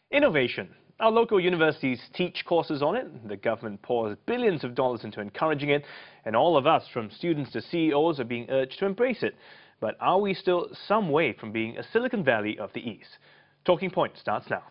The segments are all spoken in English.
Innovation. Our local universities teach courses on it. The government pours billions of dollars into encouraging it, and all of us, from students to CEOs, are being urged to embrace it. But are we still some way from being a Silicon Valley of the East? Talking Point starts now.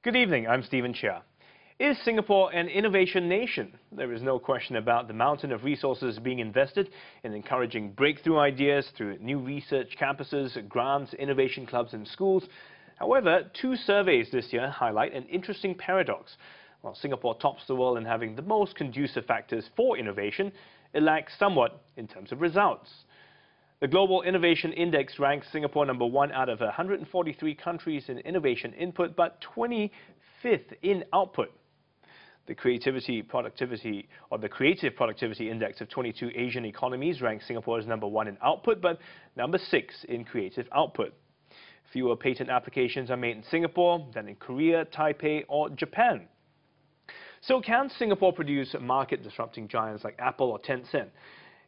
Good evening, I'm Stephen Chia. Is Singapore an innovation nation? There is no question about the mountain of resources being invested in encouraging breakthrough ideas through new research campuses, grants, innovation clubs and schools. However, two surveys this year highlight an interesting paradox. While Singapore tops the world in having the most conducive factors for innovation, it lacks somewhat in terms of results. The Global Innovation Index ranks Singapore number 1 out of 143 countries in innovation input, but 25th in output. The Creative Productivity Index of 22 Asian economies ranks Singapore as number 1 in output, but number 6 in creative output. Fewer patent applications are made in Singapore than in Korea, Taipei, or Japan. So can Singapore produce market-disrupting giants like Apple or Tencent?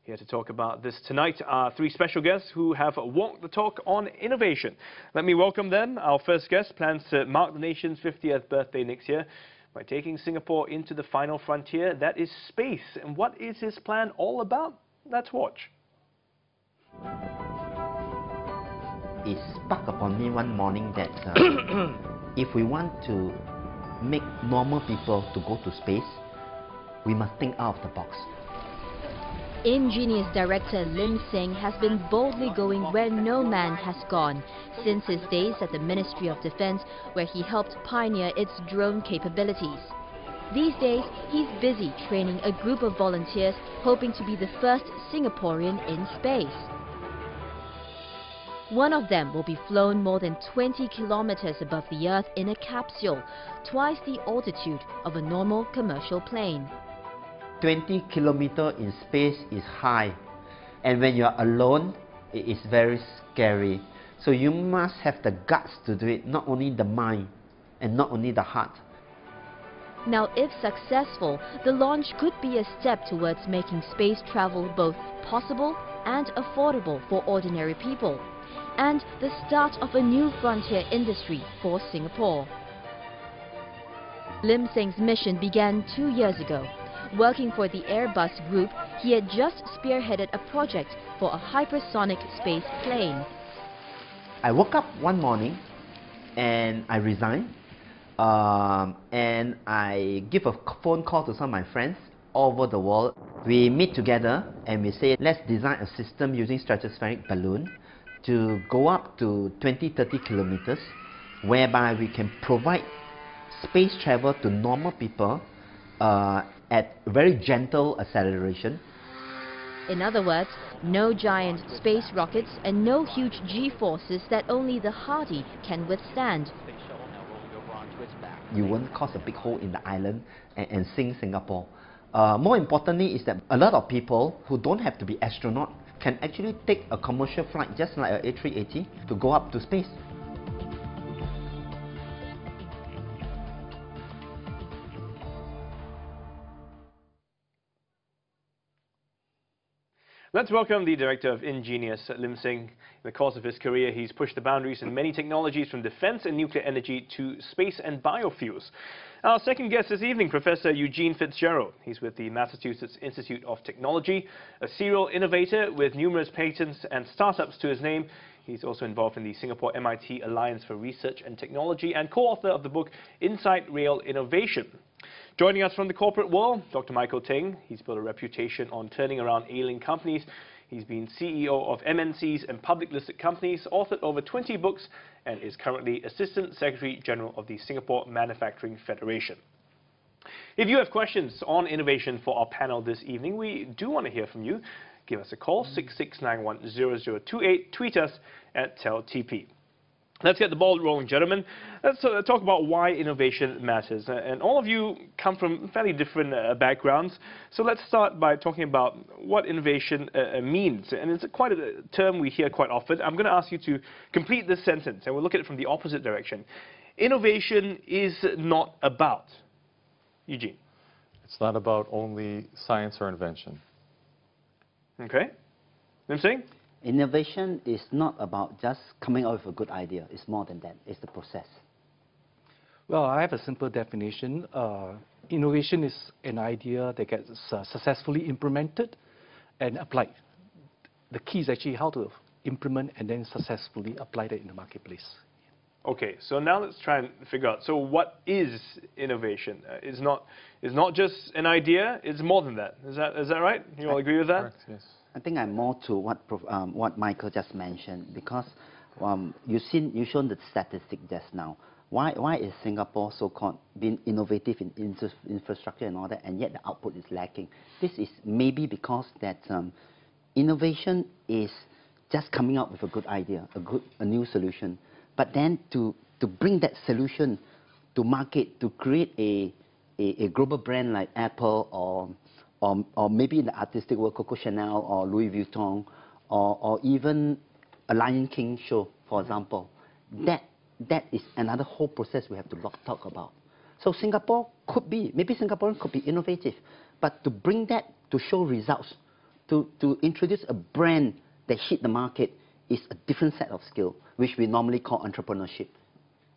Here to talk about this tonight are three special guests who have walked the talk on innovation. Let me welcome them. Our first guest plans to mark the nation's 50th birthday next year by taking Singapore into the final frontier, that is space. And what is his plan all about? Let's watch. It sparked upon me one morning that if we want to make normal people to go to space, we must think out of the box. Ingenious director Lim Seng has been boldly going where no man has gone since his days at the Ministry of Defence, where he helped pioneer its drone capabilities. These days, he's busy training a group of volunteers hoping to be the first Singaporean in space. One of them will be flown more than 20 kilometers above the Earth in a capsule, twice the altitude of a normal commercial plane. 20 kilometers in space is high, and when you are alone, it is very scary. So you must have the guts to do it, not only the mind and not only the heart. Now, if successful, the launch could be a step towards making space travel both possible and affordable for ordinary people, and the start of a new frontier industry for Singapore. Lim Seng's mission began 2 years ago. Working for the Airbus group, he had just spearheaded a project for a hypersonic space plane. I woke up one morning and I resigned, and I give a phone call to some of my friends all over the world. We meet together and we say, let's design a system using stratospheric balloon to go up to 20-30 kilometers, whereby we can provide space travel to normal people at very gentle acceleration. In other words, no giant space rockets and no huge G-forces that only the hardy can withstand. You won't cause a big hole in the island and sink Singapore. More importantly is that a lot of people who don't have to be astronaut can actually take a commercial flight just like an A380 to go up to space. Let's welcome the director of Ingenious, Lim Seng. In the course of his career, he's pushed the boundaries in many technologies from defense and nuclear energy to space and biofuels. Our second guest this evening, Professor Eugene Fitzgerald. He's with the Massachusetts Institute of Technology, a serial innovator with numerous patents and startups to his name. He's also involved in the Singapore-MIT Alliance for Research and Technology and co-author of the book Inside Rail Innovation. Joining us from the corporate world, Dr. Michael Teng. He's built a reputation on turning around ailing companies. He's been CEO of MNCs and public listed companies, authored over 20 books, and is currently Assistant Secretary General of the Singapore Manufacturing Federation. If you have questions on innovation for our panel this evening, we do want to hear from you. Give us a call, 66910028. Tweet us at TelTP. Let's get the ball rolling, gentlemen. Let's talk about why innovation matters. And all of you come from fairly different backgrounds. So let's start by talking about what innovation means. And it's quite a term we hear quite often. I'm going to ask you to complete this sentence, and we'll look at it from the opposite direction. Innovation is not about. Eugene. It's not about only science or invention. Okay. Lim Sing? Innovation is not about just coming up with a good idea. It's more than that. It's the process. Well, I have a simple definition. Innovation is an idea that gets successfully implemented and applied. The key is actually how to implement and then successfully apply that in the marketplace. Okay, so now let's try and figure out. So what is innovation? It's not just an idea. It's more than that. Is that right? You all agree with that? Correct, yes. I think I'm more to what Michael just mentioned, because you've shown the statistic just now. Why is Singapore so-called being innovative in infrastructure and all that, and yet the output is lacking? This is maybe because that innovation is just coming up with a good idea, a new solution, but then to bring that solution to market, to create a global brand like Apple or maybe in the artistic world, Coco Chanel or Louis Vuitton, or even a Lion King show, for example. That is another whole process we have to talk about. So Singapore could be, maybe Singaporean could be innovative, but to bring that to show results, to introduce a brand that hit the market is a different set of skill, which we normally call entrepreneurship.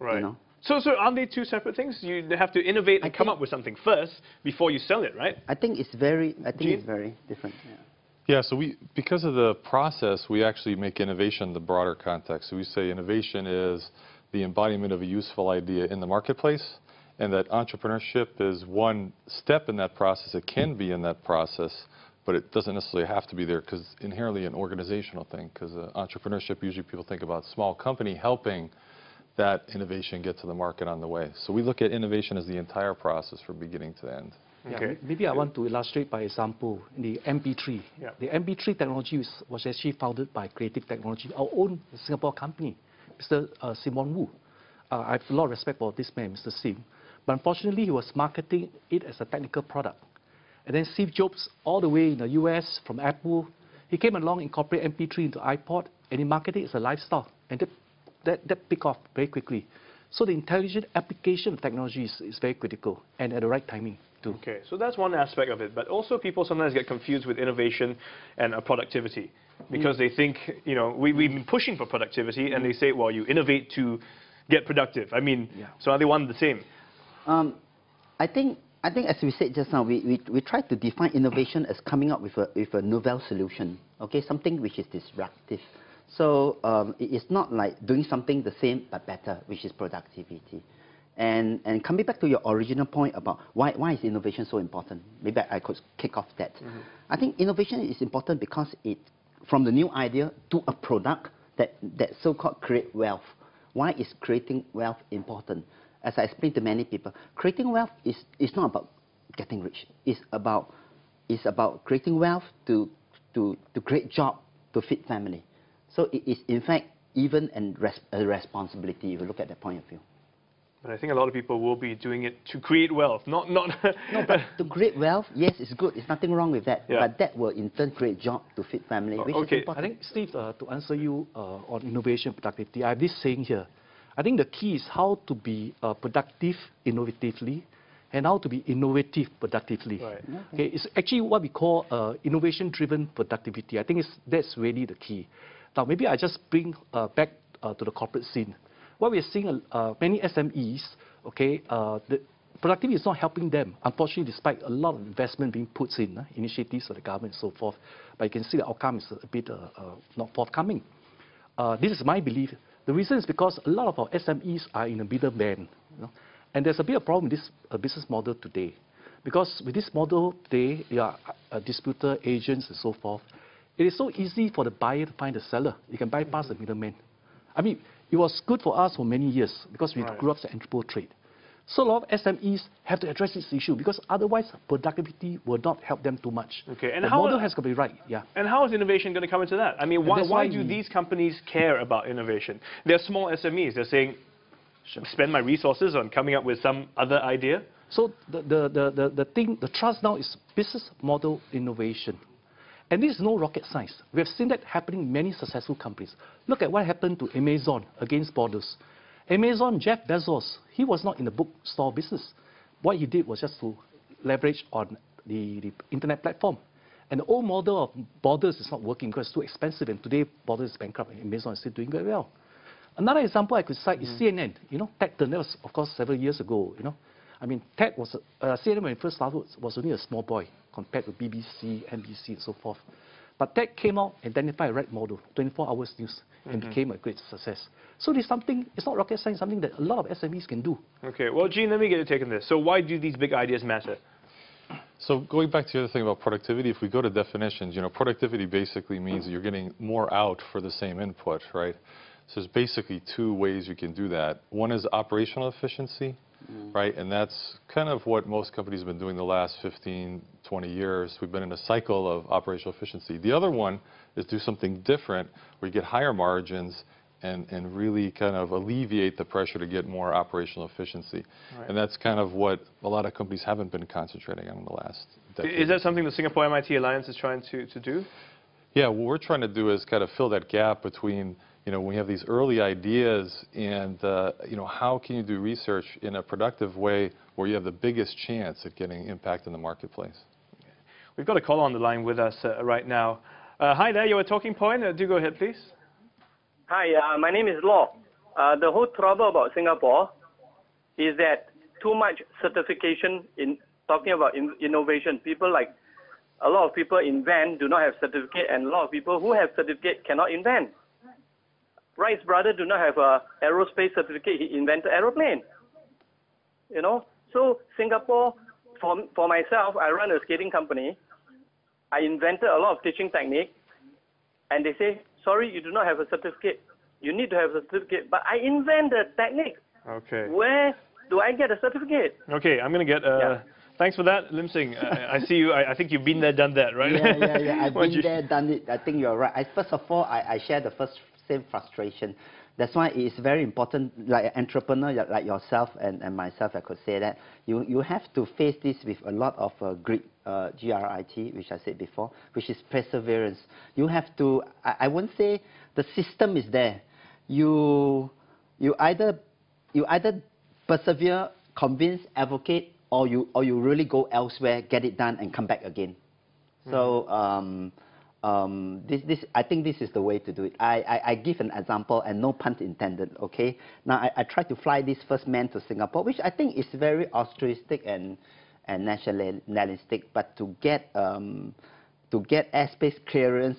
Right. You know? So aren't they two separate things? You have to innovate and come up with something first before you sell it, right? I think it's very different. Yeah, so because of the process, we actually make innovation the broader context. So we say innovation is the embodiment of a useful idea in the marketplace, and that entrepreneurship is one step in that process. It can be in that process, but it doesn't necessarily have to be there, because inherently an organizational thing, because entrepreneurship, usually people think about small company helping that innovation get to the market on the way. So we look at innovation as the entire process from beginning to end. Okay. Yeah, maybe I want to illustrate by example the MP3. Yeah. The MP3 technology was actually founded by Creative Technology, our own Singapore company, Mr. Simon Wu. I have a lot of respect for this man, Mr. Sim. But unfortunately, he was marketing it as a technical product. And then Steve Jobs, all the way in the US, from Apple, he came along, incorporated MP3 into iPod, and he marketed it as a lifestyle. And that picked off very quickly. So the intelligent application of technology is very critical, and at the right timing too. Okay, so that's one aspect of it. But also people sometimes get confused with innovation and productivity, because they think, you know, we've been pushing for productivity, and they say, well, you innovate to get productive. I mean, so are they one and the same? I think as we said just now, we try to define innovation as coming up with a novel solution, okay, something which is disruptive. So it is not like doing something the same but better, which is productivity. And coming back to your original point about why is innovation so important, maybe I could kick off that. I think innovation is important because it, from the new idea to a product that so-called create wealth. Why is creating wealth important? As I explained to many people, creating wealth is not about getting rich. It's about creating wealth to create job, to feed family. So it is in fact even a responsibility if you look at that point of view. But I think a lot of people will be doing it to create wealth, not. No, but to create wealth, yes, it's good. There's nothing wrong with that. Yeah. But that will in turn create job to feed family, which is important. I think, Steve, to answer you on innovation productivity, I have this saying here. I think the key is how to be productive innovatively and how to be innovative productively. Right. Okay, it's actually what we call innovation-driven productivity. I think that's really the key. Now, maybe I just bring back to the corporate scene. What we are seeing, many SMEs, okay, the productivity is not helping them, unfortunately, despite a lot of investment being put in, initiatives of the government and so forth. But you can see the outcome is a bit not forthcoming. This is my belief. The reason is because a lot of our SMEs are in the middle band, you know? And there's a bit of problem with this business model today. Because with this model today, you are distributor, agents, and so forth. It is so easy for the buyer to find the seller. You can bypass the middleman. I mean, it was good for us for many years because we grew up as an entrepreneurial trade. So a lot of SMEs have to address this issue because otherwise productivity will not help them too much. Okay, and the model has to be right, yeah. And how is innovation going to come into that? I mean, why do these companies care about innovation? They're small SMEs. They're saying, spend my resources on coming up with some other idea. So the trust now is business model innovation. And this is no rocket science. We have seen that happening in many successful companies. Look at what happened to Amazon against borders. Amazon, Jeff Bezos, he was not in the bookstore business. What he did was just to leverage on the internet platform. And the old model of Borders is not working because it's too expensive. And today, Borders is bankrupt and Amazon is still doing very well. Another example I could cite is CNN. You know, Ted Turner was, of course, several years ago. You know, I mean, Ted was CNN when it first started was only a small boy compared to BBC, NBC, and so forth. But Ted came out, identified a right model, 24 hours news, and became a great success. So there's something, it's not rocket science, something that a lot of SMEs can do. Okay, well, Gene, let me get your take on this. So why do these big ideas matter? So going back to the other thing about productivity, if we go to definitions, you know, productivity basically means that you're getting more out for the same input, right? So there's basically two ways you can do that. One is operational efficiency, right? And that's kind of what most companies have been doing the last 15, 20 years. We've been in a cycle of operational efficiency. The other one is do something different where you get higher margins and really kind of alleviate the pressure to get more operational efficiency. Right. And that's kind of what a lot of companies haven't been concentrating on in the last decade. Is that something the Singapore-MIT Alliance is trying to do? Yeah, what we're trying to do is kind of fill that gap between, you know, when we have these early ideas and, you know, how can you do research in a productive way where you have the biggest chance at getting impact in the marketplace? We've got a caller on the line with us right now. Hi there, you're a talking point. Do go ahead, please. Hi, my name is Law. The whole trouble about Singapore is that too much certification in talking about innovation. People like, a lot of people invent, do not have certificate, and a lot of people who have certificate cannot invent. Wright's brother do not have a aerospace certificate. He invented aeroplane. You know, so Singapore, for myself, I run a skating company. I invented a lot of teaching technique, and they say, sorry, you do not have a certificate. You need to have a certificate. But I invented the technique. Okay. Where do I get a certificate? Okay, I'm going to get... Thanks for that, Lim Sing. I see you. I think you've been there, done that, right? Yeah. I've been there, done it. I think you're right. First of all, I share the same frustration. That's why it's very important, like an entrepreneur like yourself and myself, I could say that, you have to face this with a lot of grit, G-R-I-T, which I said before, which is perseverance. You have to, I won't say the system is there. You either persevere, convince, advocate, or you really go elsewhere, get it done, and come back again. So I think this is the way to do it. I give an example, and no pun intended. Okay. Now I tried to fly this first man to Singapore, which I think is very altruistic and nationalistic. But to get airspace clearance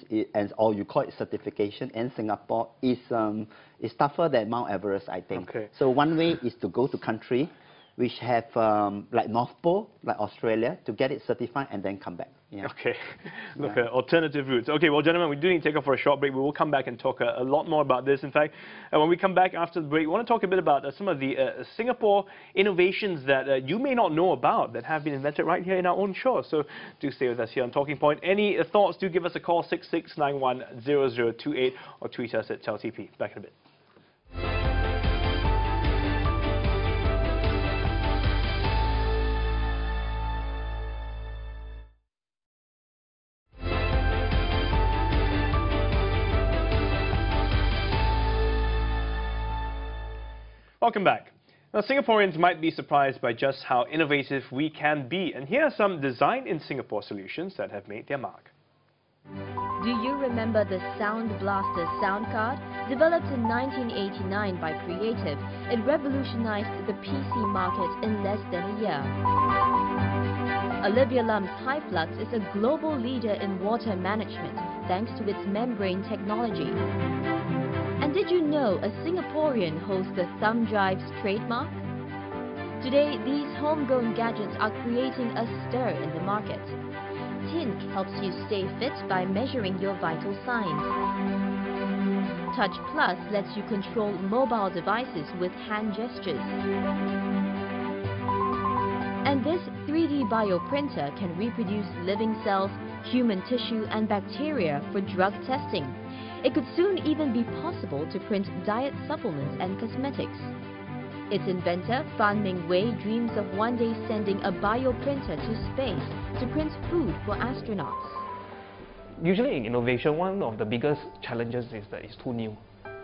or you call it certification in Singapore is tougher than Mount Everest, I think. Okay. So one way is to go to country which have like North Pole, like Australia, to get it certified and then come back. Yeah. Okay. Look, alternative routes. Okay, well, gentlemen, we do need to take off for a short break. We will come back and talk a lot more about this. In fact, when we come back after the break, we want to talk a bit about some of the Singapore innovations that you may not know about that have been invented right here in our own shore. So do stay with us here on Talking Point. Any thoughts, do give us a call, 66910028, or tweet us at TelTP. Back in a bit. Welcome back. Now, Singaporeans might be surprised by just how innovative we can be. And here are some design in Singapore solutions that have made their mark. Do you remember the Sound Blaster sound card? Developed in 1989 by Creative, it revolutionized the PC market in less than a year. Olivia Lum's Hyflux is a global leader in water management thanks to its membrane technology. And did you know a Singaporean holds the thumb drive's trademark? Today, these homegrown gadgets are creating a stir in the market. Tink helps you stay fit by measuring your vital signs. Touch Plus lets you control mobile devices with hand gestures. And this 3D bioprinter can reproduce living cells, human tissue and bacteria for drug testing. It could soon even be possible to print diet supplements and cosmetics. Its inventor, Fan Ming Wei, dreams of one day sending a bioprinter to space to print food for astronauts. Usually in innovation, one of the biggest challenges is that it's too new.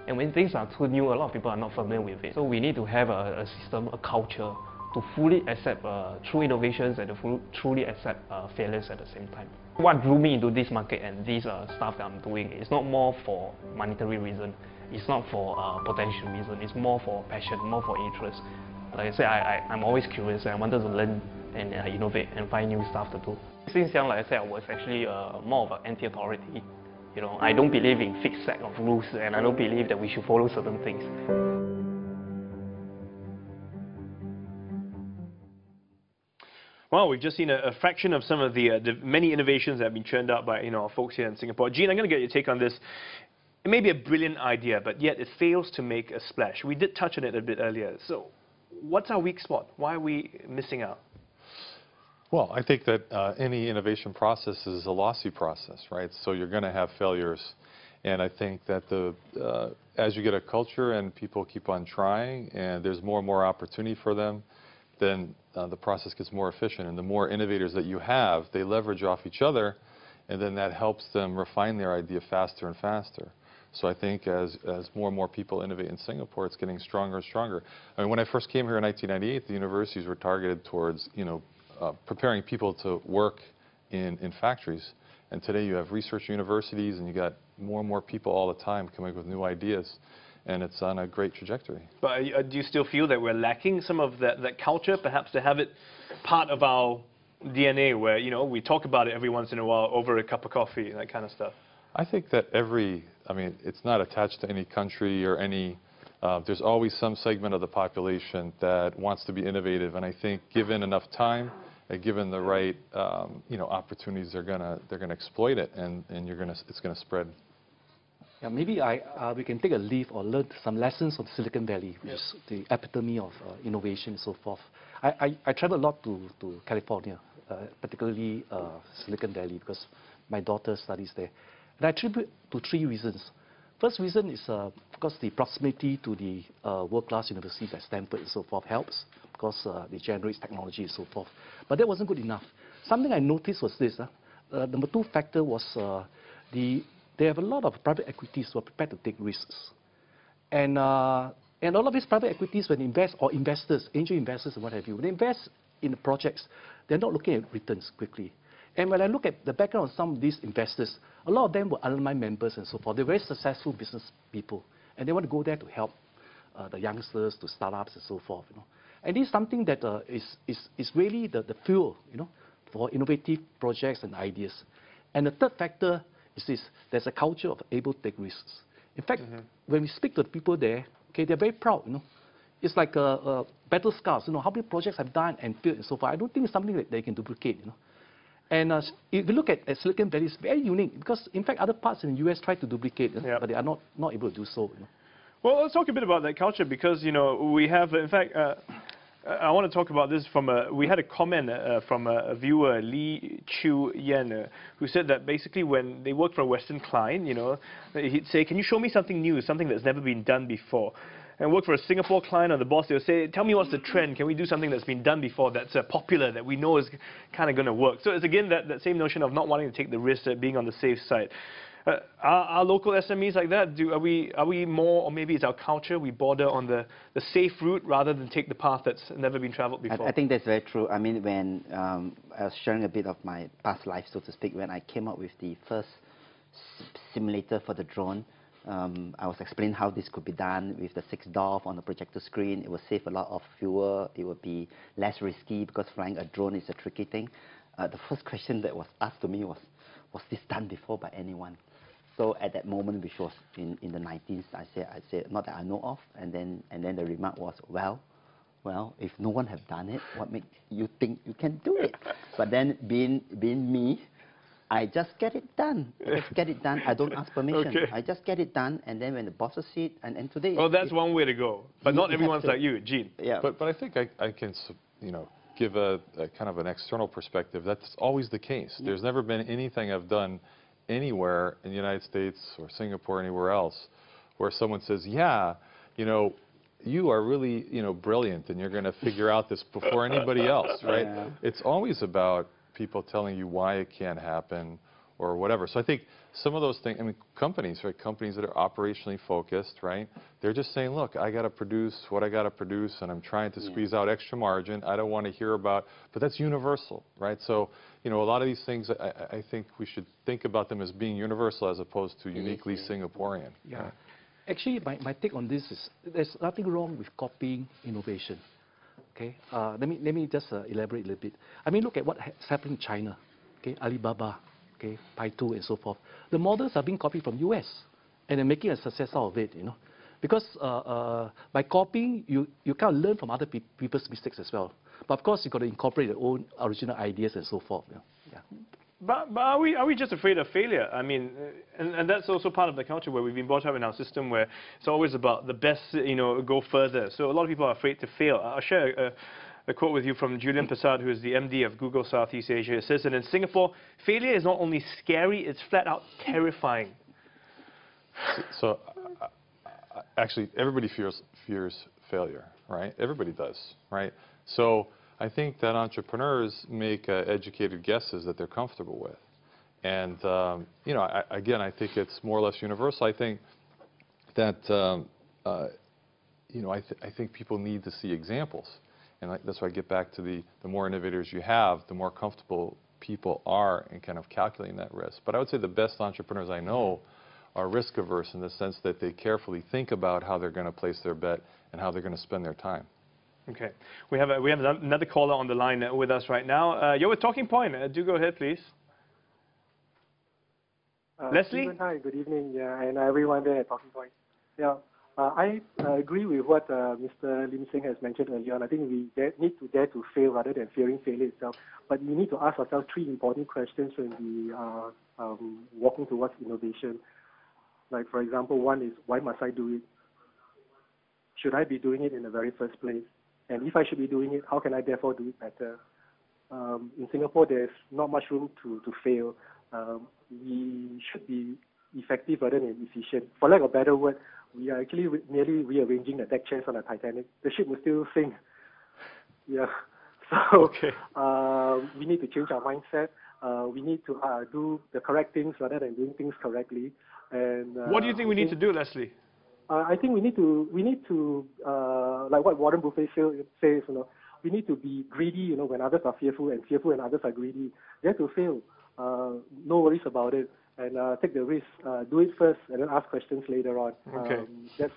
And when things are too new, a lot of people are not familiar with it. So we need to have a system, a culture, to fully accept true innovations and to truly accept failures at the same time. What drew me into this market and this stuff that I'm doing is not more for monetary reason, it's not for potential reason, it's more for passion, more for interest. Like I said, I'm always curious and I wanted to learn and innovate and find new stuff to do. Since young, like I said, I was actually more of an anti-authority. You know, I don't believe in fixed set of rules and I don't believe that we should follow certain things. Well, we've just seen a fraction of some of the many innovations that have been churned out by our folks here in Singapore. Jean, I'm going to get your take on this. It may be a brilliant idea, but yet it fails to make a splash. We did touch on it a bit earlier. So what's our weak spot? Why are we missing out? Well, I think that any innovation process is a lossy process, right? So you're going to have failures. And I think that as you get a culture and people keep on trying and there's more and more opportunity for them, then the process gets more efficient. And the more innovators that you have, they leverage off each other, and then that helps them refine their idea faster and faster. So I think as more and more people innovate in Singapore, it's getting stronger and stronger. I mean, when I first came here in 1998, the universities were targeted towards, preparing people to work in factories. And today you have research universities, and you got more and more people all the time coming up with new ideas. And it's on a great trajectory. But do you still feel that we're lacking some of that culture, perhaps to have it part of our DNA where, we talk about it every once in a while over a cup of coffee, that kind of stuff? I think that it's not attached to any country or any, there's always some segment of the population that wants to be innovative. And I think given enough time, and given the right, opportunities, they're gonna exploit it, and it's gonna spread. Yeah, maybe we can take a leaf or learn some lessons from Silicon Valley, which is the epitome of innovation and so forth. I travel a lot to California, particularly Silicon Valley, because my daughter studies there. And I attribute to 3 reasons. First reason is, of course, the proximity to the world-class universities like Stanford and so forth helps, because they generate technology and so forth. But that wasn't good enough. Something I noticed was this. Number 2 factor was they have a lot of private equities who are prepared to take risks. And all of these private equities, when they invest, or investors, angel investors and what have you, when they invest in the projects, they're not looking at returns quickly. And when I look at the background of some of these investors, a lot of them were alumni members and so forth. They're very successful business people. And they want to go there to help the youngsters, to startups and so forth. And this is something that is really the fuel, for innovative projects and ideas. And the third factor is this: there's a culture of able to take risks. In fact, when we speak to the people there, they're very proud. It's like battle scars. How many projects I've done and failed and so forth. I don't think it's something that they can duplicate. And if you look at Silicon Valley, it's very unique because, in fact, other parts in the US try to duplicate, but they are not able to do so. Well, let's talk a bit about that culture because we have, in fact. I want to talk about this we had a comment from a viewer, Lee Chu Yen, who said that basically when they work for a Western client, he'd say, can you show me something new, something that's never been done before? And work for a Singapore client or the boss, they'll say, tell me what's the trend, can we do something that's been done before, that's popular, that we know is kind of going to work? So it's again that same notion of not wanting to take the risk, being on the safe side. Are local SMEs like that? Are we more, or maybe it's our culture, we border on the safe route rather than take the path that's never been traveled before? I think that's very true. I mean, when I was sharing a bit of my past life, so to speak, when I came up with the first simulator for the drone, I was explaining how this could be done with the 6 DOF on the projector screen. It would save a lot of fuel. It would be less risky because flying a drone is a tricky thing. The first question that was asked to me was this done before by anyone? So at that moment, which was in the 19th, I said, not that I know of. And then the remark was, well, if no one have done it, what makes you think you can do it? But then being me, I just get it done. I don't ask permission. Okay. I just get it done. And then when the bosses see it, and today... Well, that's one way to go. But not everyone's like you, Jean. Yeah. But I think I can, give a kind of an external perspective, that's always the case. There's never been anything I've done anywhere in the United States or Singapore or anywhere else where someone says, yeah, you know, you are really, you know, brilliant and you're going to figure out this before anybody else, right? Yeah. It's always about people telling you why it can't happen or whatever. So I think some of those things, I mean, companies, right? Companies that are operationally focused, right? They're just saying, look, I got to produce what I got to produce, and I'm trying to squeeze out extra margin. I don't want to hear about, but that's universal, right? So, you know, a lot of these things, I think we should think about them as being universal as opposed to uniquely Singaporean. Yeah. Right? Actually, my take on this is there's nothing wrong with copying innovation. Okay, let me just elaborate a little bit. I mean, look at what's happening in China. Okay, Alibaba, okay, Baidu, and so forth. The models are being copied from US, and they're making a success out of it. You know, because by copying, you can't learn from other people's mistakes as well. But of course, you got to incorporate your own original ideas and so forth. You know? Yeah. But are we just afraid of failure? I mean, and that's also part of the culture where we've been brought up in our system where it's always about the best, you know, go further. So a lot of people are afraid to fail. I'll share a quote with you from Julian Prasad, who is the MD of Google Southeast Asia. It says that in Singapore, failure is not only scary, it's flat out terrifying. So actually, everybody fears failure, right? Everybody does, right? So I think that entrepreneurs make educated guesses that they're comfortable with. And, you know, again, I think it's more or less universal. I think that, you know, I think people need to see examples. And that's why I get back to the more innovators you have, the more comfortable people are in kind of calculating that risk. But I would say the best entrepreneurs I know are risk averse in the sense that they carefully think about how they're going to place their bet and how they're going to spend their time. Okay, we have another caller on the line with us right now. You're with Talking Point. Do go ahead, please. Leslie? Stephen, hi, good evening, and everyone there at Talking Point. Yeah, I agree with what Mr. Lim Sing has mentioned earlier on. I think we need to dare to fail rather than fearing failure itself. But we need to ask ourselves three important questions when we are walking towards innovation. Like, for example, one is, why must I do it? Should I be doing it in the very first place? And if I should be doing it, how can I therefore do it better? In Singapore, there's not much room to fail. We should be effective rather than efficient. For lack of a better word, we are actually merely rearranging the deck chairs on the Titanic. The ship will still sink. Yeah. So we need to change our mindset. We need to do the correct things rather than doing things correctly. And what do you think we need to do, Leslie? I think we need to like what Warren Buffett says, you know, we need to be greedy, you know, when others are fearful, and fearful when others are greedy. They have to fail. No worries about it, and take the risk. Do it first, and then ask questions later on. Okay.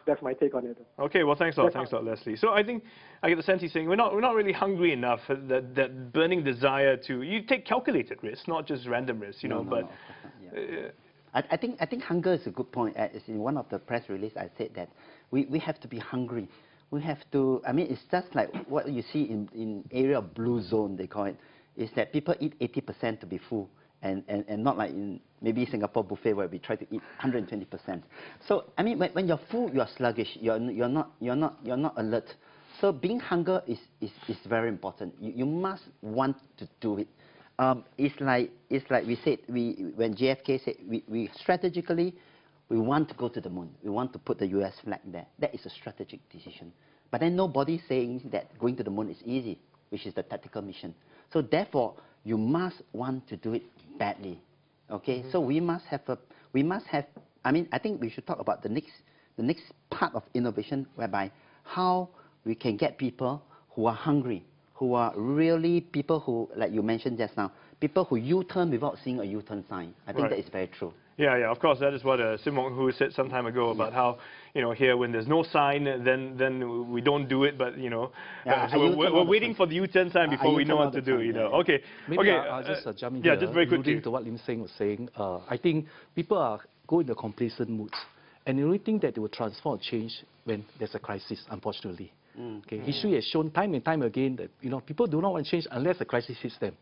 That's my take on it. Okay, well, thanks a lot, Leslie. So I think I get the sense he's saying we're not really hungry enough. That burning desire to you take calculated risks, not just random risks, you know. But I think hunger is a good point. As in one of the press releases, I said that we have to be hungry. We have to, I mean, it's just like what you see in area of blue zone, they call it, is that people eat 80% to be full, and not like in maybe Singapore buffet where we try to eat 120%. So, I mean, when you're full, you're sluggish, you're not alert. So being hunger is very important. You must want to do it. It's like we said, when JFK said, we strategically, we want to go to the moon. We want to put the US flag there. That is a strategic decision. But then nobody's saying that going to the moon is easy, which is the tactical mission. So therefore, you must want to do it badly. Okay? So we must have, I mean, I think we should talk about the next part of innovation, whereby how we can get people who are hungry, who are really people who, like you mentioned just now, people who U-turn without seeing a U-turn sign. I think that is very true. Yeah, of course, that is what Sim Wong Hu said some time ago about how, you know, here when there's no sign, then we don't do it, but, you know, so we're waiting for the U-turn sign before we know what to do, you know. Okay. Maybe I'll just jump in here. Yeah, just very quickly. To what Lim Sing was saying, I think people go in the complacent moods, and the only thing that they will transform or change when there's a crisis, unfortunately. Okay, history has shown time and time again that, you know, people do not want to change unless a crisis hits them.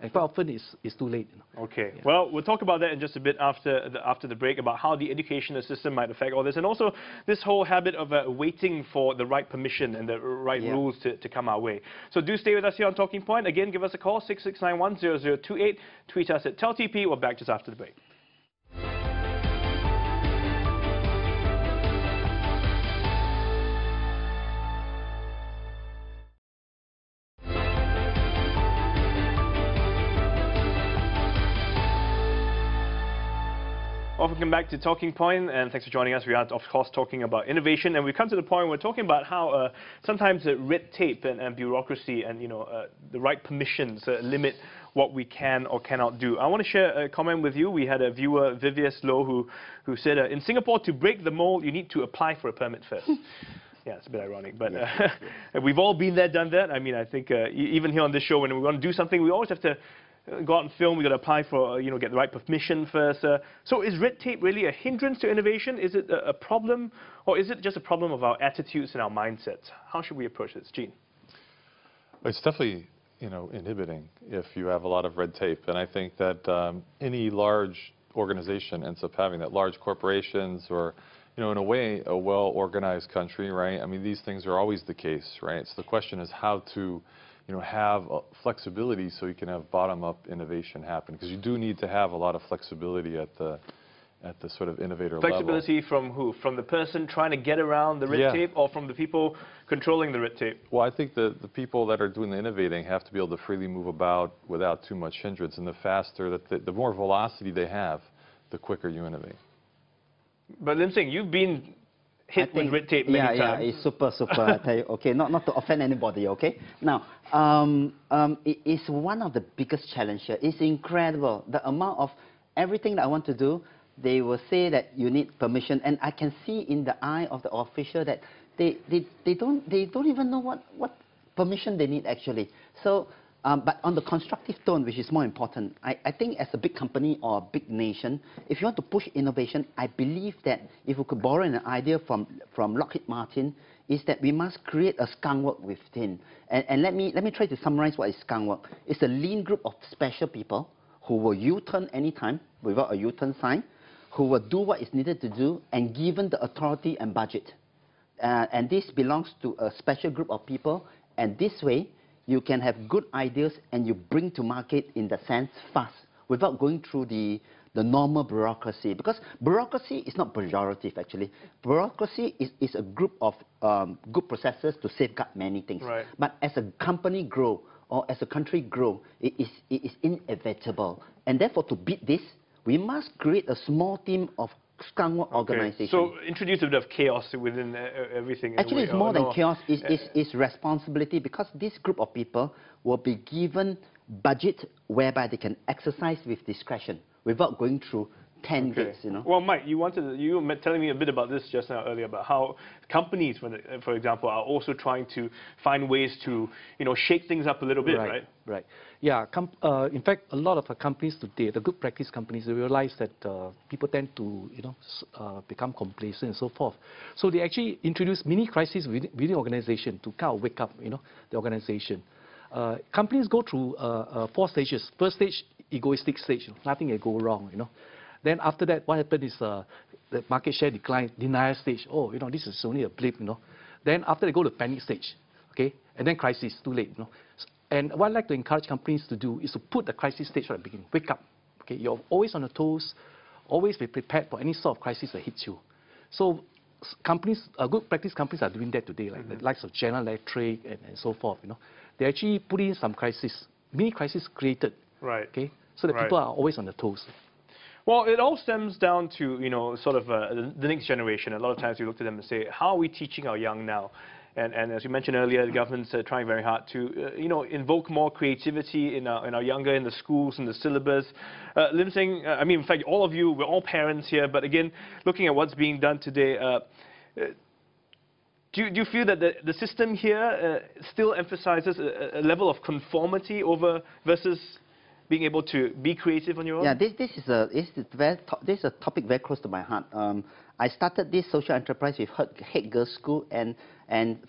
And quite often it's too late. Okay. Yeah. Well, we'll talk about that in just a bit after the break, about how the educational system might affect all this, and also this whole habit of waiting for the right permission and the right rules to come our way. So do stay with us here on Talking Point. Again, give us a call, 6691-0028. Tweet us at TelTP. We're back just after the break. Welcome back to Talking Point, and thanks for joining us. We are, of course, talking about innovation, and we've come to the point where we're talking about how sometimes red tape and bureaucracy and the right permissions limit what we can or cannot do. I want to share a comment with you. We had a viewer, Vivius Low, who said, in Singapore, to break the mold, you need to apply for a permit first. Yeah, it's a bit ironic, but we've all been there, done that. I mean, I think even here on this show, when we want to do something, we always have to go out and film. We've got to apply for, get the right permission first. So is red tape really a hindrance to innovation? Is it a problem, or is it just a problem of our attitudes and our mindsets? How should we approach this, Gene? It's definitely, inhibiting if you have a lot of red tape. And I think that any large organization ends up having that. Large corporations or, in a way, a well-organized country, right? I mean, these things are always the case, right? So the question is how to have flexibility so you can have bottom-up innovation happen, because you do need to have a lot of flexibility at the sort of innovator level. Flexibility from who? From the person trying to get around the red tape, or from the people controlling the red tape? Well, I think the people that are doing the innovating have to be able to freely move about without too much hindrance, and the faster, the more velocity they have, the quicker you innovate. But Lim Sing, you've been hit with red tape many times. Yeah, it's super, I tell you, okay, not to offend anybody, okay? Now, it is one of the biggest challenges here. It's incredible, the amount of everything that I want to do, they will say that you need permission, and I can see in the eye of the official that they don't even know what permission they need actually. So, but on the constructive tone, which is more important, I think as a big company or a big nation, if you want to push innovation, I believe that if we could borrow an idea from Lockheed Martin, is that we must create a skunkwork within. And let me try to summarize what is skunkwork. It's a lean group of special people who will U-turn anytime without a U-turn sign, who will do what is needed to do and given the authority and budget. And this belongs to a special group of people, and this way, you can have good ideas and you bring to market in the sense fast without going through the normal bureaucracy. Because bureaucracy is not pejorative actually. Bureaucracy is a group of good processes to safeguard many things. Right. But as a company grow or as a country grow, it is inevitable. And therefore to beat this, we must create a small team of skunkwork organization. So introduce a bit of chaos within everything. Actually, it's more than chaos. It's responsibility, because this group of people will be given budget whereby they can exercise with discretion without going through 10 gates, Well, Mike, you were telling me a bit about this just now earlier, about how companies, for example, are also trying to find ways to, shake things up a little bit, right? Right. Yeah. In fact, a lot of companies today, the good practice companies, they realize that people tend to, become complacent and so forth. So they actually introduce mini crises within the organization to kind of wake up, the organization. Companies go through 4 stages. First stage, egoistic stage. Nothing can go wrong, Then after that, what happened is the market share decline, denial stage. Oh, this is only a blip, Then after they go to panic stage, okay? And then crisis, too late, And what I'd like to encourage companies to do is to put the crisis stage right at the beginning. Wake up, okay? You're always on the toes, always be prepared for any sort of crisis that hits you. So companies, good practice companies are doing that today, like the likes of General Electric and so forth, They actually put in some crisis, mini crisis created, right? Okay? So that people are always on the toes. Well, it all stems down to, sort of the next generation. A lot of times we look to them and say, how are we teaching our young now? And as you mentioned earlier, the government's trying very hard to, invoke more creativity in our younger, in the schools, in the syllabus. Lim Sing, in fact, all of you, we're all parents here, but again, looking at what's being done today, do you feel that the system here still emphasizes a level of conformity versus being able to be creative on your own? Yeah, this is a topic very close to my heart. I started this social enterprise with Head Girls School, and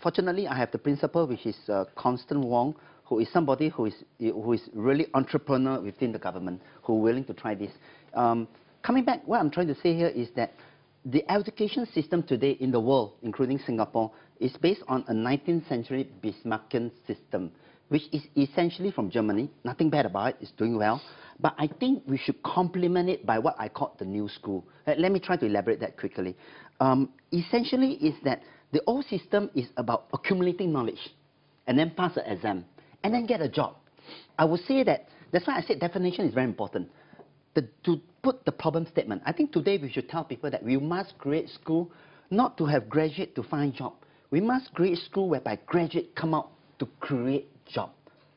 fortunately I have the principal, which is Constant Wong, who is somebody who is really entrepreneur within the government, who are willing to try this. Coming back, what I'm trying to say here is that the education system today in the world, including Singapore, is based on a 19th century Bismarckian system, which is essentially from Germany. Nothing bad about it, it's doing well. But I think we should complement it by what I call the new school. Let me try to elaborate that quickly. Essentially is that the old system is about accumulating knowledge and then pass an exam and then get a job. I would say that, that's why I said definition is very important. To put the problem statement, I think today we should tell people that we must create school not to have graduate to find job. We must create school whereby graduate come out to create job.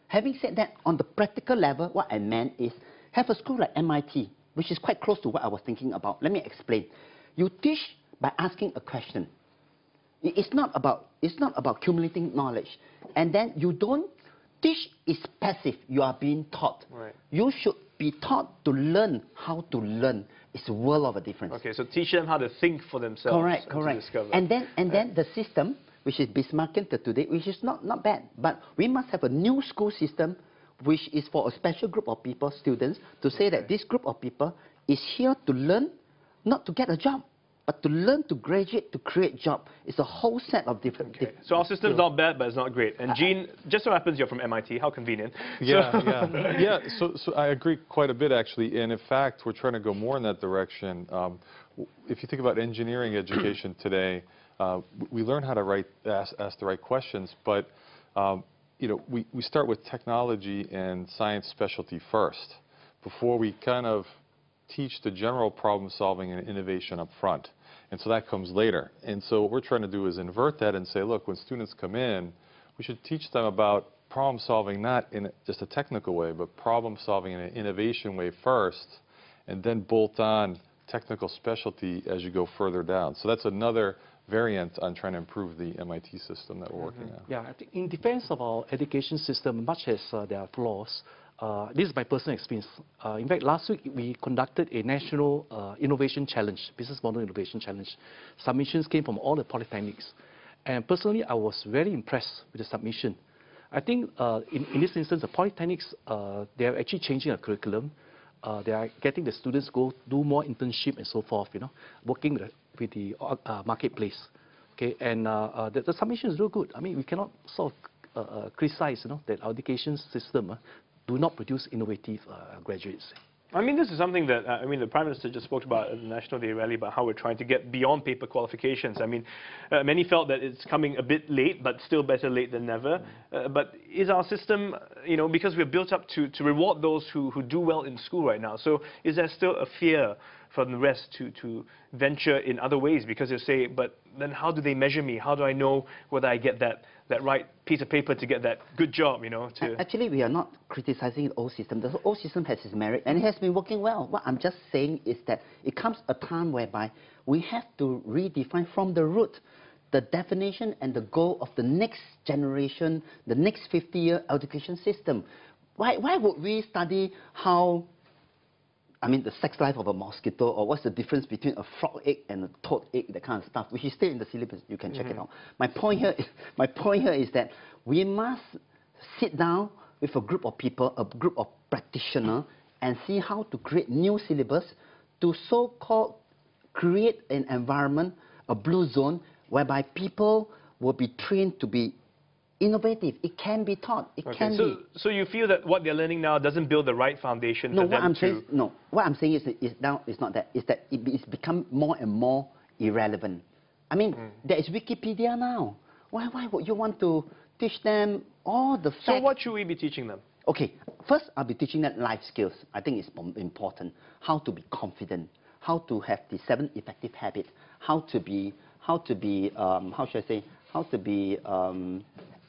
Having said that, on the practical level, what I meant is have a school like MIT, which is quite close to what I was thinking about. Let me explain. You teach by asking a question. It's not about accumulating knowledge. And then you don't teach is passive. You are being taught. Right. You should be taught to learn how to learn. It's a world of a difference. Okay, so teach them how to think for themselves. Correct, correct. And then the system, which is Bismarckian to today, which is not bad. But we must have a new school system, which is for a special group of people, students, to say that this group of people is here to learn, not to get a job, but to learn, to graduate, to create job. It's a whole set of different... Okay. So our system's not bad, but it's not great. And Jean, just so happens you're from MIT. How convenient. Yeah. So I agree quite a bit, actually. And in fact, we're trying to go more in that direction. If you think about engineering education today, we learn how to ask the right questions, but you know, we start with technology and science specialty first before we kind of teach the general problem solving and innovation up front. And so that comes later. And so what we're trying to do is invert that and say, look, when students come in, we should teach them about problem solving not in just a technical way, but problem solving in an innovation way first, and then bolt on technical specialty as you go further down. So that's another variant on trying to improve the MIT system that we're working on. Yeah, I think in defense of our education system, much as there are flaws, this is my personal experience. In fact, last week we conducted a national innovation challenge, business model innovation challenge. Submissions came from all the polytechnics. And personally, I was very impressed with the submission. I think in this instance, the polytechnics, they are actually changing the curriculum. They are getting the students go do more internship and so forth, you know, working with the marketplace. Okay, and the submission is real good. I mean, we cannot sort of criticize, you know, that our education system do not produce innovative graduates. I mean, this is something that, the Prime Minister just spoke about at the National Day rally about how we're trying to get beyond paper qualifications. I mean, many felt that it's coming a bit late, but still better late than never. But is our system, you know, because we're built up to reward those who do well in school right now, so is there still a fear for the rest to venture in other ways? Because they say, but then how do they measure me? How do I know whether I get that right piece of paper to get that good job, you know? Actually, we are not criticizing the old system. The old system has its merit, and it has been working well. What I'm just saying is that it comes a time whereby we have to redefine from the root the definition and the goal of the next generation, the next 50-year education system. Why would we study how, the sex life of a mosquito, or what's the difference between a frog egg and a toad egg, that kind of stuff, which is still in the syllabus. You can check it out. My point here is that we must sit down with a group of people, a group of practitioners, and see how to create new syllabus to so-called create an environment, a blue zone, whereby people will be trained to be innovative. It can be taught. It can be. So you feel that what they're learning now doesn't build the right foundation for them to... No, what I'm saying is not that. It's that it's become more and more irrelevant. I mean, there is Wikipedia now. Why would you want to teach them all the facts? So what should we be teaching them? Okay, first I'll be teaching them life skills. I think it's important. How to be confident. How to have the 7 effective habits. How to be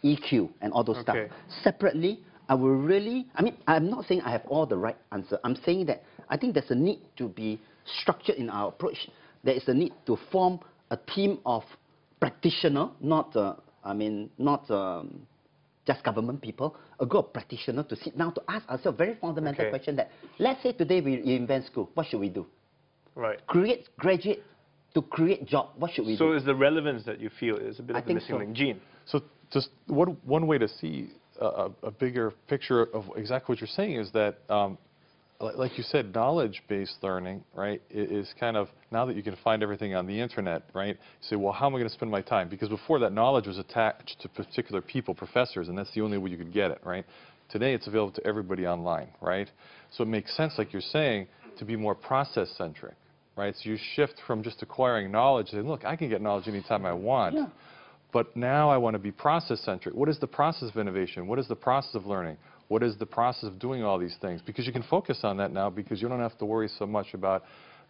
EQ and all those stuff. Separately, I will really, I'm not saying I have all the right answer. I'm saying that I think there's a need to be structured in our approach. There is a need to form a team of practitioners, not just government people, a group of practitioners to sit down to ask ourselves a very fundamental question that, let's say today we invent school, what should we do? Right. Create graduate to create job, what should we do? So is the relevance that you feel is a bit of a missing link. Jean? So just one way to see a bigger picture of exactly what you're saying is that, like you said, knowledge-based learning, right, is kind of, now that you can find everything on the internet, right, you say, well, how am I going to spend my time? Because before that knowledge was attached to particular people, professors, and that's the only way you could get it, right? Today it's available to everybody online, right? So it makes sense, like you're saying, to be more process-centric, right? So you shift from just acquiring knowledge, saying, look, I can get knowledge anytime I want. Yeah. But now I want to be process-centric. What is the process of innovation? What is the process of learning? What is the process of doing all these things? Because you can focus on that now because you don't have to worry so much about,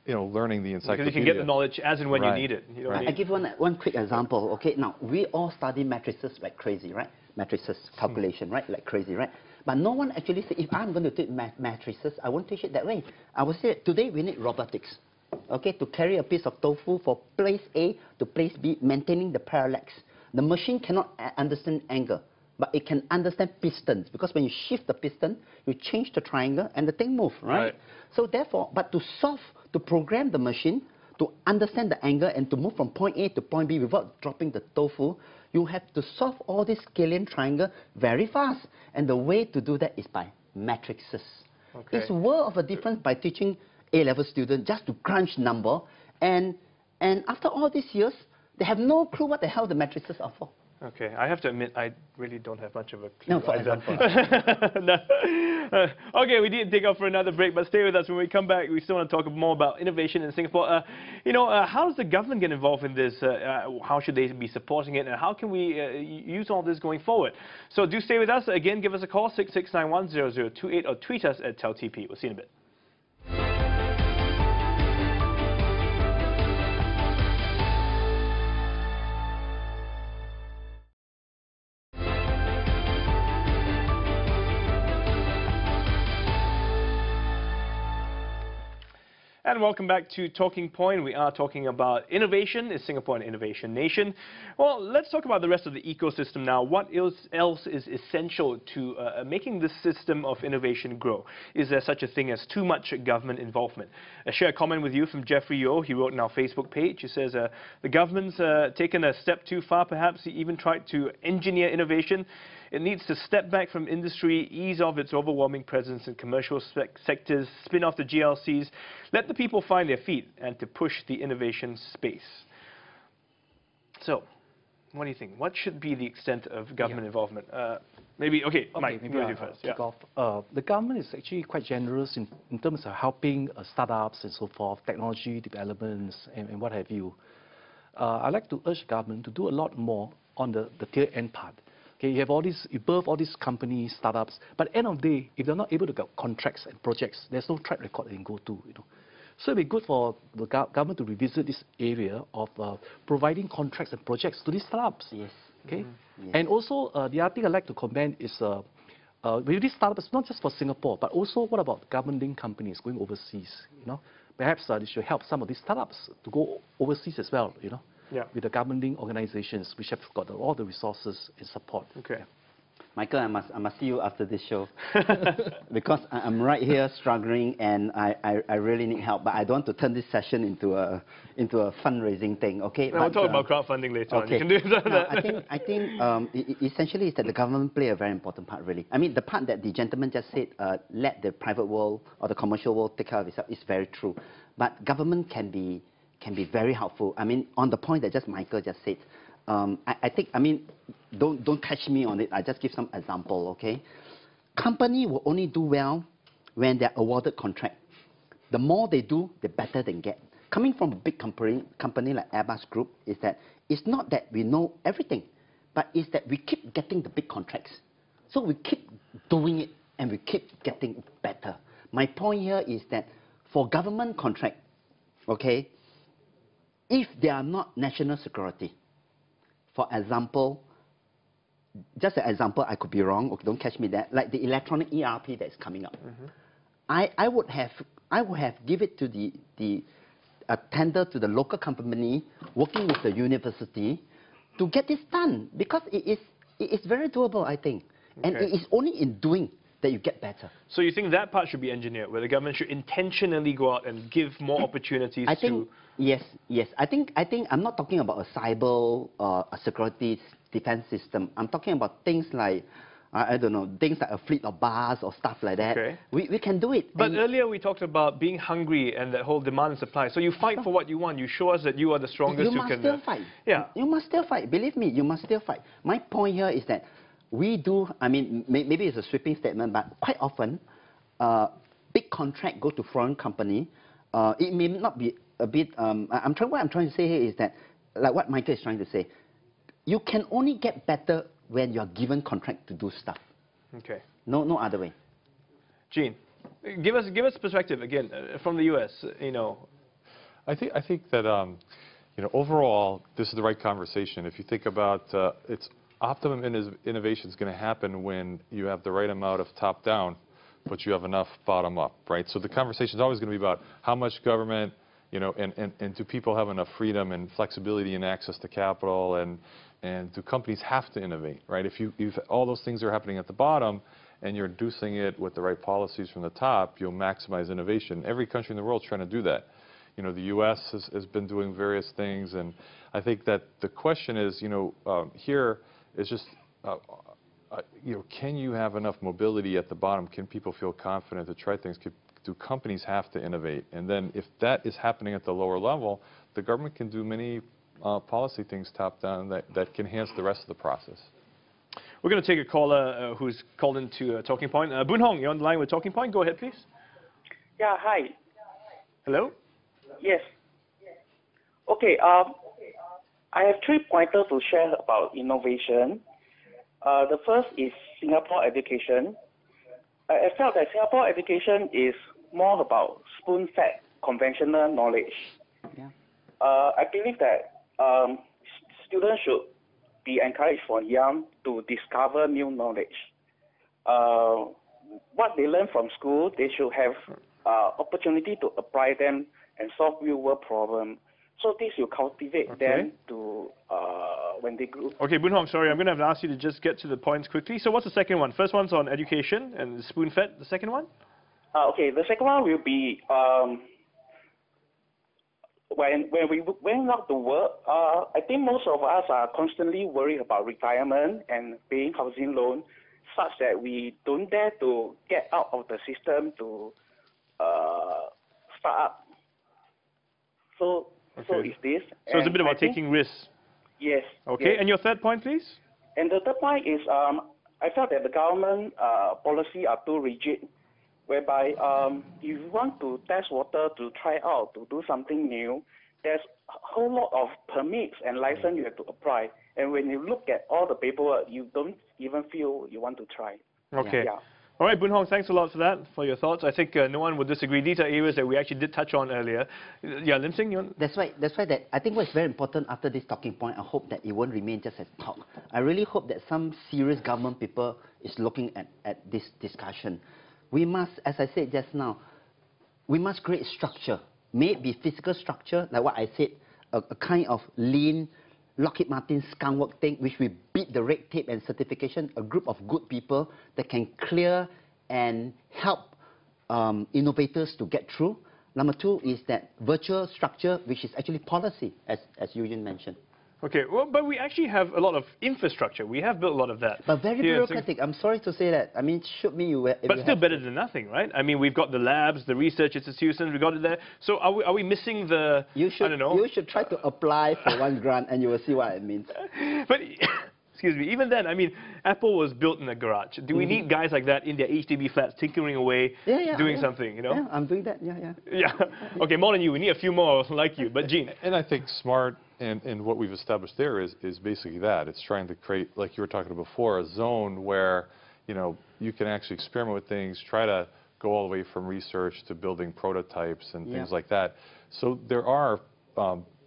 learning the encyclopedia. Because you can get the knowledge as and when you need it. You don't need I give one quick example. Okay, now we all study matrices like crazy, right? Matrices calculation, right? Like crazy, right? But no one actually said, if I'm going to teach matrices, I won't teach it that way. I will say, today we need robotics. Okay, to carry a piece of tofu from place A to place B, maintaining the parallax. The machine cannot understand angle, but it can understand pistons, because when you shift the piston, you change the triangle and the thing moves, right? So therefore, but to program the machine, to understand the angle and to move from point A to point B without dropping the tofu, you have to solve all this scalene triangle very fast. And the way to do that is by matrices. Okay. It's world of a difference by teaching A-level students just to crunch number, and after all these years, they have no clue what the hell the matrices are for. Okay, I have to admit, I really don't have much of a clue. No, for example. No. Okay, we need to take off for another break, but stay with us. When we come back, we still want to talk more about innovation in Singapore. How does the government get involved in this? How should they be supporting it? And how can we use all this going forward? So do stay with us. Again, give us a call, 66910028, or tweet us at TelTP. We'll see you in a bit. And welcome back to Talking Point. We are talking about innovation. Is Singapore an innovation nation? Well, let's talk about the rest of the ecosystem now. What else is essential to making this system of innovation grow? Is there such a thing as too much government involvement? I share a comment with you from Jeffrey Yeo. He wrote on our Facebook page. He says, the government's taken a step too far, perhaps. He even tried to engineer innovation. It needs to step back from industry, ease off its overwhelming presence in commercial sectors, spin off the GLCs, let the people find their feet, and to push the innovation space. So, what do you think? What should be the extent of government involvement? Mike, maybe you first. Kick off. The government is actually quite generous in terms of helping startups and so forth, technology developments and what have you. I'd like to urge government to do a lot more on the tier end part. Okay, you birth all these companies, startups, but at the end of the day, if they're not able to get contracts and projects, there's no track record they can go to. So it'd be good for the government to revisit this area of providing contracts and projects to these startups. Yes. Okay. Yes. And also the other thing I'd like to comment is with these startups, not just for Singapore, but also what about government companies going overseas? Perhaps they should help some of these startups to go overseas as well. With the governing organizations which have got all the resources and support. Okay. Michael, I must see you after this show because I'm right here struggling and I really need help. But I don't want to turn this session into a fundraising thing. Okay. No, we'll talk about crowdfunding later on. You can do that. No, I think essentially is that the government play a very important part. Really, I mean the part that the gentleman just said, let the private world or the commercial world take care of itself, is very true. But government can be very helpful. I mean, on the point that just Michael just said, I think, I mean, don't catch me on it. I just give some example, okay? Company will only do well when they're awarded contract. The more they do, the better they get. Coming from a big company like Airbus Group, is that it's not that we know everything, but it's that we keep getting the big contracts. So we keep doing it and we keep getting better. My point here is that for government contract, okay, if they are not national security, for example, just an example, I could be wrong, okay, don't catch me there, like the electronic ERP that is coming up. I would have give it to the tender to the local company working with the university to get this done, because it is very doable, I think. Okay. And it is only in doing that you get better. So you think that part should be engineered, where the government should intentionally go out and give more opportunities to... Yes. I think I'm not talking about a cyber a security defense system. I'm talking about things like I don't know, things like a fleet of bars or stuff like that. Okay. We can do it. But And earlier we talked about being hungry and that whole demand and supply. So you fight for what you want. You show us that you are the strongest you who must can... still fight. Yeah. You must still fight. Believe me, you must still fight. My point here is that we do, I mean, maybe it's a sweeping statement, but quite often, big contract go to foreign company. It may not be a bit, what I'm trying to say here is that, like what Michael is trying to say, you can only get better when you are given contract to do stuff. Okay. No other way. Gene, give us perspective again from the U.S. You know, I think that overall this is the right conversation. If you think about it's optimum innovation is going to happen when you have the right amount of top down, but you have enough bottom up, right? So the conversation is always going to be about how much government, and do people have enough freedom and flexibility and access to capital, and do companies have to innovate, right? If all those things are happening at the bottom and you're inducing it with the right policies from the top, you'll maximize innovation. Every country in the world is trying to do that. The U.S. has been doing various things, and I think that the question is, here is just, can you have enough mobility at the bottom? Can people feel confident to try things? Do companies have to innovate? And then if that is happening at the lower level, the government can do many policy things top down that can enhance the rest of the process. we're going to take a caller who's called into Talking Point. Boon Hong, you're on the line with Talking Point. Go ahead, please. Yeah, hi. Hello? Yes. Okay, I have 3 pointers to share about innovation. The first is Singapore education. I felt that Singapore education is more about spoon-fed conventional knowledge. Yeah. I believe that students should be encouraged from young to discover new knowledge. What they learn from school, they should have opportunity to apply them and solve real-world problems. So this will cultivate them to when they grow. Okay, Boon Hong, sorry, I'm going to have to ask you to just get to the points quickly. So what's the second one? First one's on education and spoon-fed. The second one? Okay, the second one will be when we went out to work, I think most of us are constantly worried about retirement and paying housing loan, such that we don't dare to get out of the system to start up. So it's this. So it's a bit about taking risks. Yes. Okay, yes. and your third point, please? And the third point is I felt that the government policy are too rigid, whereby if you want to test water, to try out, to do something new, there's a whole lot of permits and license you have to apply. And when you look at all the paperwork, you don't even feel you want to try. Okay. Yeah. All right, Boon Hong, thanks a lot for that, for your thoughts. I think no one would disagree. These are areas that we actually did touch on earlier. Yeah, Lim Sing, you want? That's why that I think what's very important after this talking point, I hope that it won't remain just as talk. I really hope that some serious government people is looking at this discussion. We must, as I said just now, we must create structure. May it be physical structure, like what I said, a kind of lean, Lockheed Martin skunk work thing, which we beat the red tape and certification, a group of good people that can clear and help innovators to get through. Number 2 is that virtual structure, which is actually policy, as Eugene mentioned. Okay, well, but we actually have a lot of infrastructure. We have built a lot of that. But very bureaucratic. I'm sorry to say that. I mean, should me you. But still better than nothing, right? I mean, we've got the labs, the research institutions, we got it there. So are we missing the? I don't know. You should try to apply for one grant, and you will see what it means. But excuse me, even then, I mean, Apple was built in a garage. Do we need guys like that in their HDB flats, tinkering away, doing something? You know? Yeah, I'm doing that. Yeah. Yeah. Okay, more than you. We need a few more like you. But Gene. And I think smart. And what we've established there is basically that. It's trying to create, like you were talking about before, a zone where, you can actually experiment with things, try to go all the way from research to building prototypes and things like that. So there are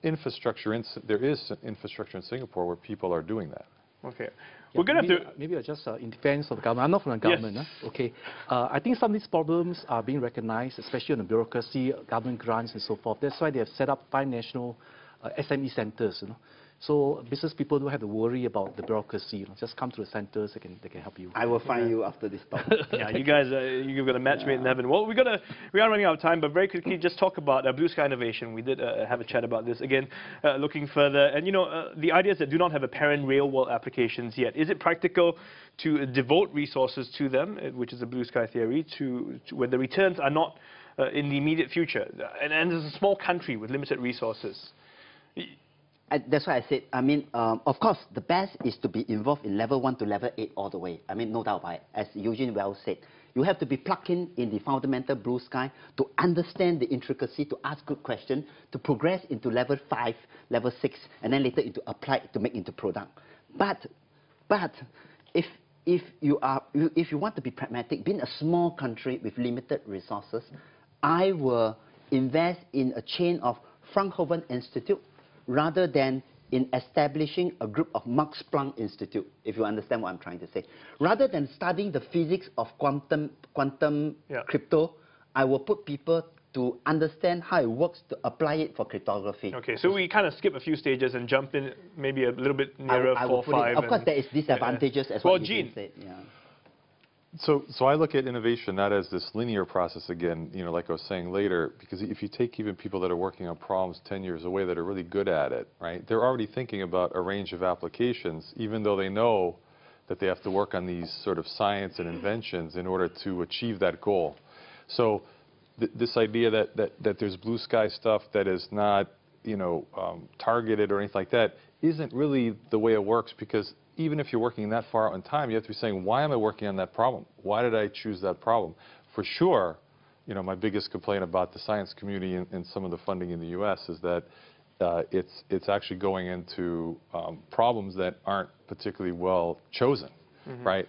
infrastructure, there is infrastructure in Singapore where people are doing that. Okay. Yeah, we're going to have to... Maybe I just in defense of the government. I'm not from the government. Yes. Okay. I think some of these problems are being recognized, especially on the bureaucracy, government grants and so forth. That's why they have set up 5 national SME centers. So business people don't have to worry about the bureaucracy. Just come to the centers; they can help you. I will find you after this talk. Yeah, you guys, you've got a match made in heaven. Well, we are running out of time, but very quickly, just talk about Blue Sky Innovation. We did have a chat about this again, looking further, and the ideas that do not have apparent real-world applications yet. Is it practical to devote resources to them, which is the Blue Sky theory, to when the returns are not in the immediate future, and as a small country with limited resources? That's why I said, of course, the best is to be involved in level 1 to level 8 all the way. No doubt about it. As Eugene well said, you have to be plugged in the fundamental Blue Sky to understand the intricacy, to ask good questions, to progress into level 5, level 6, and then later into apply to make into product. But if you want to be pragmatic, being a small country with limited resources, I will invest in a chain of Fraunhofer Institute, rather than in establishing a group of Max Planck Institute, if you understand what I'm trying to say. Rather than studying the physics of quantum crypto, I will put people to understand how it works to apply it for cryptography. Okay, so we kind of skip a few stages and jump in maybe a little bit nearer 4, 5. Of course, there is disadvantages as well. Gene said. Yeah. So I look at innovation not as this linear process again, like I was saying later, because if you take even people that are working on problems 10 years away that are really good at it, right? They're already thinking about a range of applications, even though they know that they have to work on these sort of science and inventions in order to achieve that goal. So this idea that there's blue sky stuff that is not, targeted or anything like that isn't really the way it works, because even if you're working that far out in time, you have to be saying, why am I working on that problem? Why did I choose that problem? For sure, my biggest complaint about the science community and some of the funding in the U.S. is that it's actually going into problems that aren't particularly well chosen, right?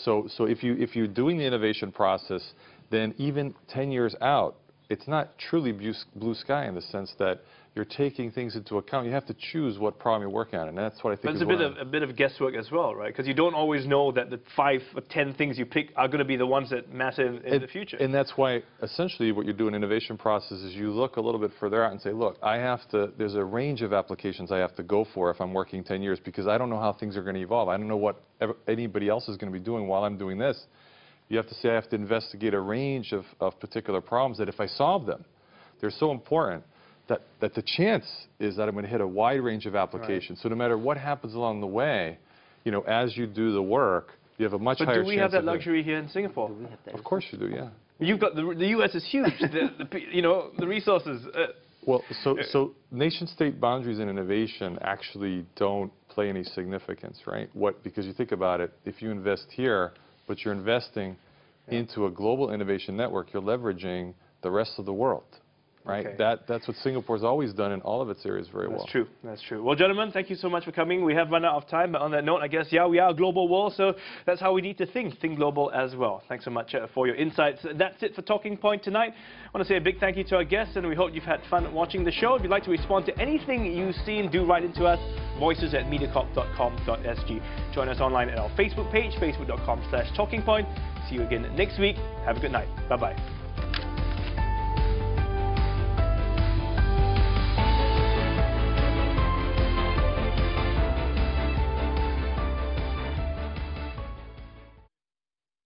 So if you're doing the innovation process, then even 10 years out, it's not truly blue sky in the sense that you're taking things into account. You have to choose what problem you're working on, and that's what I think. But it's a bit of guesswork as well, right? Because you don't always know that the 5 or 10 things you pick are going to be the ones that matter in the future. And that's why, essentially, what you do in innovation process is you look a little bit further out and say, look, there's a range of applications I have to go for if I'm working 10 years, because I don't know how things are going to evolve. I don't know what anybody else is going to be doing while I'm doing this. You have to say I have to investigate a range of particular problems that if I solve them, they're so important that the chance is that I'm going to hit a wide range of applications. Right. So no matter what happens along the way, as you do the work, you have a much higher chance. But do we have that luxury here in Singapore? Of course you do, yeah. You've got the U.S. is huge. the resources. Well, so nation-state boundaries in innovation actually don't play any significance, right? Because you think about it, if you invest here, but you're investing into a global innovation network, you're leveraging the rest of the world. Right? Okay. That's what Singapore's always done in all of its areas very well. That's true. That's true. Well, gentlemen, thank you so much for coming. We have run out of time, but on that note, I guess, we are a global world, so that's how we need to think global as well. Thanks so much for your insights. That's it for Talking Point tonight. I want to say a big thank you to our guests, and we hope you've had fun watching the show. If you'd like to respond to anything you've seen, do write into us, voices@mediacorp.com.sg. Join us online at our Facebook page, facebook.com/talkingpoint. See you again next week. Have a good night. Bye-bye.